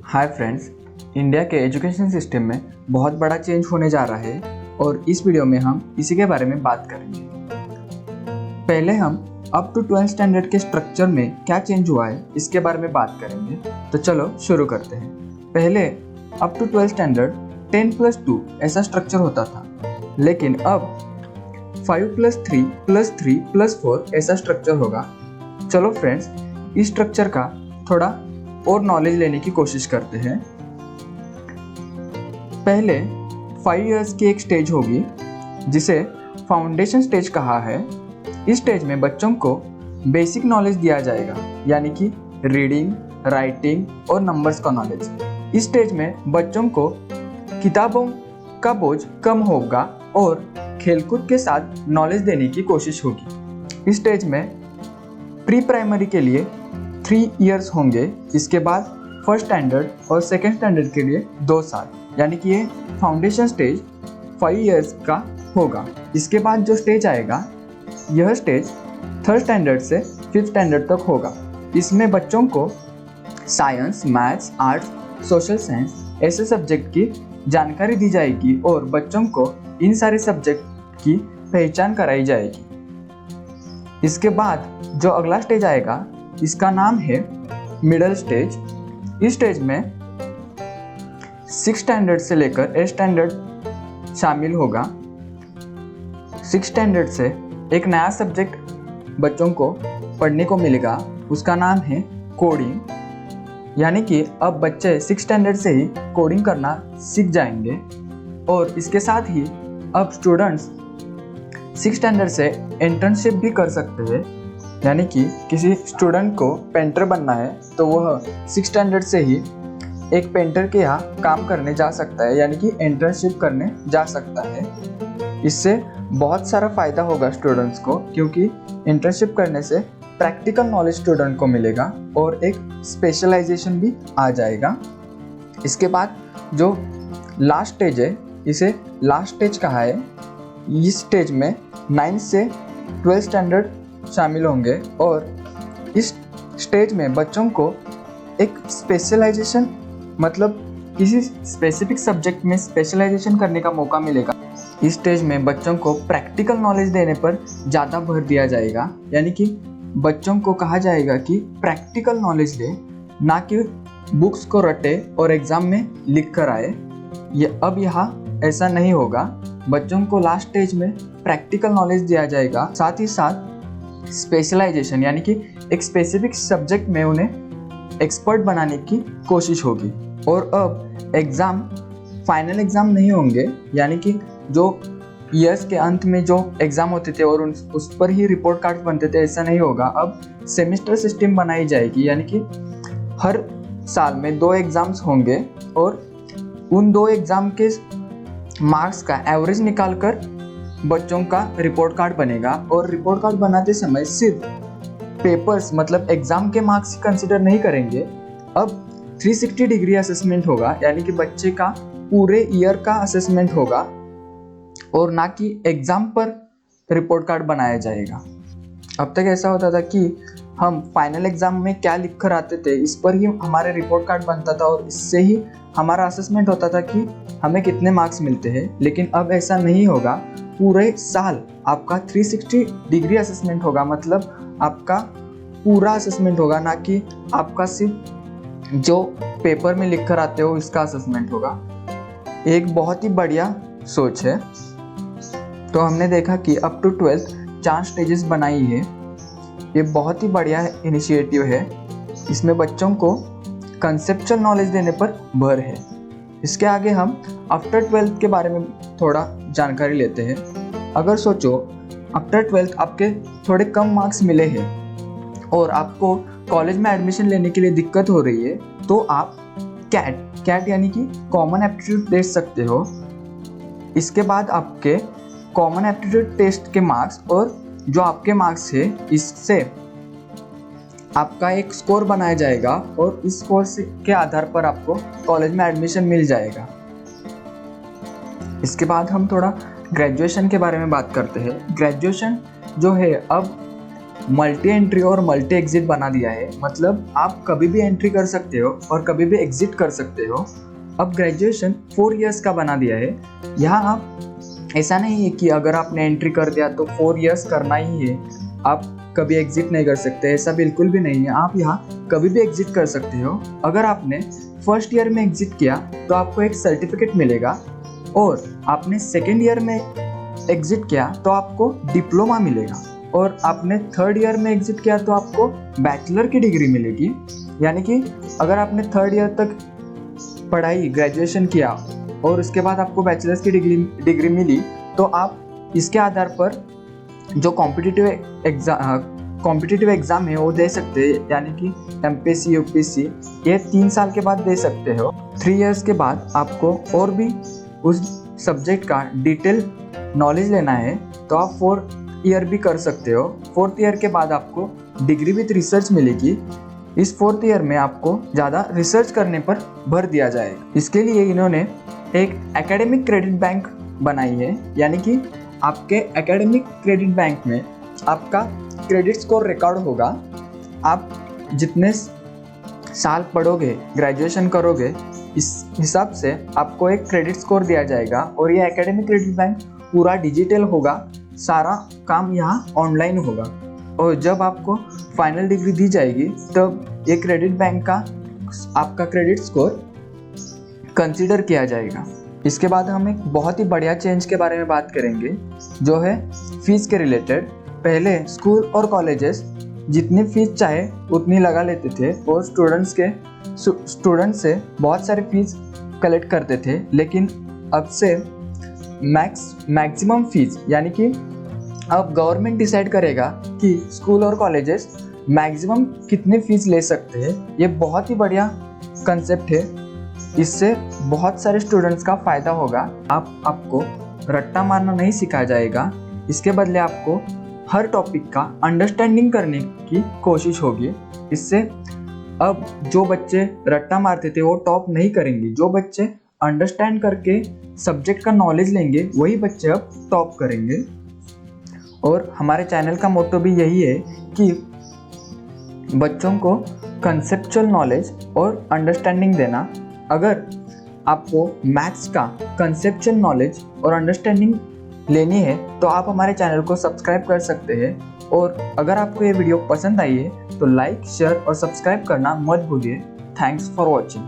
Hi friends, India के education system में बहुत बड़ा चेंज होने जा रहा है और इस वीडियो में हम इसी के बारे में बात करेंगे। पहले हम अप टू 12th स्टैंडर्ड के स्ट्रक्चर में क्या चेंज हुआ है इसके बारे में बात करेंगे। तो चलो शुरू करते हैं। पहले अप टू 12th स्टैंडर्ड 10+2 ऐसा स्ट्रक्चर होता था, लेकिन अब 5+3+3+4 ऐसा स्ट्रक्चर होगा। चलो फ्रेंड्स, इस स्ट्रक्चर का थोड़ा और नॉलेज लेने की कोशिश करते हैं। पहले 5 इयर्स की एक स्टेज होगी जिसे फाउंडेशन स्टेज कहा है। इस स्टेज में बच्चों को बेसिक नॉलेज दिया जाएगा, यानी कि रीडिंग, राइटिंग और नंबर्स का नॉलेज। इस स्टेज में बच्चों को किताबों का बोझ कम होगा और खेलकूद के साथ नॉलेज देने की कोशिश होगी। इस स्टेज में प्री प्राइमरी के लिए 3 इयर्स होंगे। इसके बाद फर्स्ट स्टैंडर्ड और सेकेंड स्टैंडर्ड के लिए 2 साल, यानी कि ये फाउंडेशन स्टेज 5 इयर्स का होगा। इसके बाद जो स्टेज आएगा, यह स्टेज 3rd स्टैंडर्ड से 5th स्टैंडर्ड तक होगा। इसमें बच्चों को science, maths, arts, social science ऐसे सब्जेक्ट की जानकारी दी जाएगी और बच्चों को इन सारे सब्जेक्ट की पहचान कराई जाएगी। इसके बाद जो अगला स्टेज आएगा, इसका नाम है मिडल स्टेज। इस स्टेज में 6th स्टैंडर्ड से लेकर 8th स्टैंडर्ड शामिल होगा। 6th स्टैंडर्ड से एक नया सब्जेक्ट बच्चों को पढ़ने को मिलेगा, उसका नाम है कोडिंग। यानी कि अब बच्चे 6th स्टैंडर्ड से ही कोडिंग करना सीख जाएंगे। और इसके साथ ही अब स्टूडेंट्स 6th स्टैंडर्ड से इंटर्नशिप भी कर सकते हैं, यानी कि किसी स्टूडेंट को पेंटर बनना है तो वह 6th स्टैंडर्ड से ही एक पेंटर के यहाँ काम करने जा सकता है, यानी कि इंटर्नशिप करने जा सकता है। इससे बहुत सारा फ़ायदा होगा स्टूडेंट्स को, क्योंकि इंटर्नशिप करने से प्रैक्टिकल नॉलेज स्टूडेंट को मिलेगा और एक स्पेशलाइजेशन भी आ जाएगा। इसके बाद जो लास्ट स्टेज है, इसे लास्ट स्टेज कहा है। इस स्टेज में 9th से 12th स्टैंडर्ड शामिल होंगे और इस स्टेज में बच्चों को एक स्पेशलाइजेशन, मतलब किसी स्पेसिफिक सब्जेक्ट में स्पेशलाइजेशन करने का मौका मिलेगा। इस स्टेज में बच्चों को प्रैक्टिकल नॉलेज देने पर ज़्यादा भर दिया जाएगा, यानी कि बच्चों को कहा जाएगा कि प्रैक्टिकल नॉलेज ले, ना कि बुक्स को रटे और एग्ज़ाम में लिख कर आए। अब यहाँ ऐसा नहीं होगा। बच्चों को लास्ट स्टेज में प्रैक्टिकल नॉलेज दिया जाएगा, साथ ही साथ स्पेशलाइजेशन, यानी कि एक स्पेसिफिक सब्जेक्ट में उन्हें एक्सपर्ट बनाने की कोशिश होगी। और अब एग्ज़ाम फाइनल एग्ज़ाम नहीं होंगे, यानी कि जो ईयर्स के अंत में जो एग्ज़ाम होते थे और उस पर ही रिपोर्ट कार्ड बनते थे, ऐसा नहीं होगा। अब सेमेस्टर सिस्टम बनाई जाएगी, यानी कि हर साल में 2 एग्ज़ाम्स होंगे और उन 2 एग्ज़ाम के मार्क्स का एवरेज निकालकर बच्चों का रिपोर्ट कार्ड बनेगा। और रिपोर्ट कार्ड बनाते समय सिर्फ पेपर्स, मतलब एग्ज़ाम के मार्क्स कंसिडर नहीं करेंगे। अब 360 डिग्री असेसमेंट होगा, यानी कि बच्चे का पूरे ईयर का असेसमेंट होगा और ना कि एग्ज़ाम पर रिपोर्ट कार्ड बनाया जाएगा। अब तक ऐसा होता था कि हम फाइनल एग्ज़ाम में क्या लिख कर आते थे, इस पर ही हमारे रिपोर्ट कार्ड बनता था और इससे ही हमारा असेसमेंट होता था कि हमें कितने मार्क्स मिलते हैं। लेकिन अब ऐसा नहीं होगा। पूरे साल आपका 360 डिग्री असेसमेंट होगा, मतलब आपका पूरा असेसमेंट होगा, ना कि आपका सिर्फ जो पेपर में लिख कर आते हो इसका असेसमेंट होगा। एक बहुत ही बढ़िया सोच है। तो हमने देखा कि अप टू 12th 4 स्टेजेस बनाई है। ये बहुत ही बढ़िया इनिशिएटिव है। इसमें बच्चों को कंसेप्चुअल नॉलेज देने पर भर है। इसके आगे हम आफ्टर 12th के बारे में थोड़ा जानकारी लेते हैं। अगर सोचो आफ्टर 12th आपके थोड़े कम मार्क्स मिले हैं और आपको कॉलेज में एडमिशन लेने के लिए दिक्कत हो रही है, तो आप कैट यानी कि कॉमन एप्टीट्यूड दे सकते हो। इसके बाद आपके कॉमन एप्टीट्यूड टेस्ट के मार्क्स और जो आपके मार्क्स है, इससे आपका एक स्कोर बनाया जाएगा और इस स्कोर के आधार पर आपको कॉलेज में एडमिशन मिल जाएगा। इसके बाद हम थोड़ा ग्रेजुएशन के बारे में बात करते हैं। ग्रेजुएशन जो है, अब मल्टी एंट्री और मल्टी एग्जिट बना दिया है। मतलब आप कभी भी एंट्री कर सकते हो और कभी भी एग्जिट कर सकते हो। अब ग्रेजुएशन 4 इयर्स का बना दिया है। यहाँ आप ऐसा नहीं है कि अगर आपने एंट्री कर दिया तो 4 इयर्स करना ही है, आप कभी एग्जिट नहीं कर सकते, ऐसा बिल्कुल भी नहीं है। आप यहाँ कभी भी एग्जिट कर सकते हो। अगर आपने फर्स्ट ईयर में एग्जिट किया तो आपको एक सर्टिफिकेट मिलेगा, और आपने सेकेंड ईयर में एग्जिट किया तो आपको डिप्लोमा मिलेगा, और आपने थर्ड ईयर में एग्जिट किया तो आपको बैचलर की डिग्री मिलेगी। यानी कि अगर आपने थर्ड ईयर तक पढ़ाई ग्रेजुएशन किया और उसके बाद आपको बैचलर्स की डिग्री मिली, तो आप इसके आधार पर जो कॉम्पिटिटिव एग्ज़ाम है वो दे सकते हैं। यानी कि एमपीएससी, यूपीएससी ये 3 साल के बाद दे सकते हो। 3 इयर्स के बाद आपको और भी उस सब्जेक्ट का डिटेल नॉलेज लेना है तो आप 4th ईयर भी कर सकते हो। 4th ईयर के बाद आपको डिग्री विद रिसर्च मिलेगी। इस 4th ईयर में आपको ज़्यादा रिसर्च करने पर भर दिया जाएगा। इसके लिए इन्होंने एक एकेडमिक क्रेडिट बैंक बनाई है। यानी कि आपके एकेडमिक क्रेडिट बैंक में आपका क्रेडिट स्कोर रिकॉर्ड होगा। आप जितने साल पढ़ोगे, ग्रेजुएशन करोगे, इस हिसाब से आपको एक क्रेडिट स्कोर दिया जाएगा। और ये एकेडमिक क्रेडिट बैंक पूरा डिजिटल होगा, सारा काम यहाँ ऑनलाइन होगा। और जब आपको फाइनल डिग्री दी जाएगी तब ये क्रेडिट बैंक का आपका क्रेडिट स्कोर कंसीडर किया जाएगा। इसके बाद हम एक बहुत ही बढ़िया चेंज के बारे में बात करेंगे, जो है फीस के रिलेटेड। पहले स्कूल और कॉलेजेस जितनी फीस चाहे उतनी लगा लेते थे और स्टूडेंट से बहुत सारे फीस कलेक्ट करते थे। लेकिन अब से मैक्सिमम फीस, यानी कि अब गवर्नमेंट डिसाइड करेगा कि स्कूल और कॉलेजेस मैक्सिमम कितने फीस ले सकते हैं। ये बहुत ही बढ़िया कंसेप्ट है। इससे बहुत सारे स्टूडेंट्स का फ़ायदा होगा। आपको रट्टा मारना नहीं सिखाया जाएगा। इसके बदले आपको हर टॉपिक का अंडरस्टैंडिंग करने की कोशिश होगी। इससे अब जो बच्चे रट्टा मारते थे वो टॉप नहीं करेंगे। जो बच्चे अंडरस्टैंड करके सब्जेक्ट का नॉलेज लेंगे वही बच्चे अब टॉप करेंगे। और हमारे चैनल का मोटो भी यही है कि बच्चों को कंसेप्चुअल नॉलेज और अंडरस्टैंडिंग देना। अगर आपको मैथ्स का कंसेप्चुअल नॉलेज और अंडरस्टैंडिंग लेनी है तो आप हमारे चैनल को सब्सक्राइब कर सकते हैं। और अगर आपको ये वीडियो पसंद आई है तो लाइक, शेयर और सब्सक्राइब करना मत भूलिए। Thanks for watching.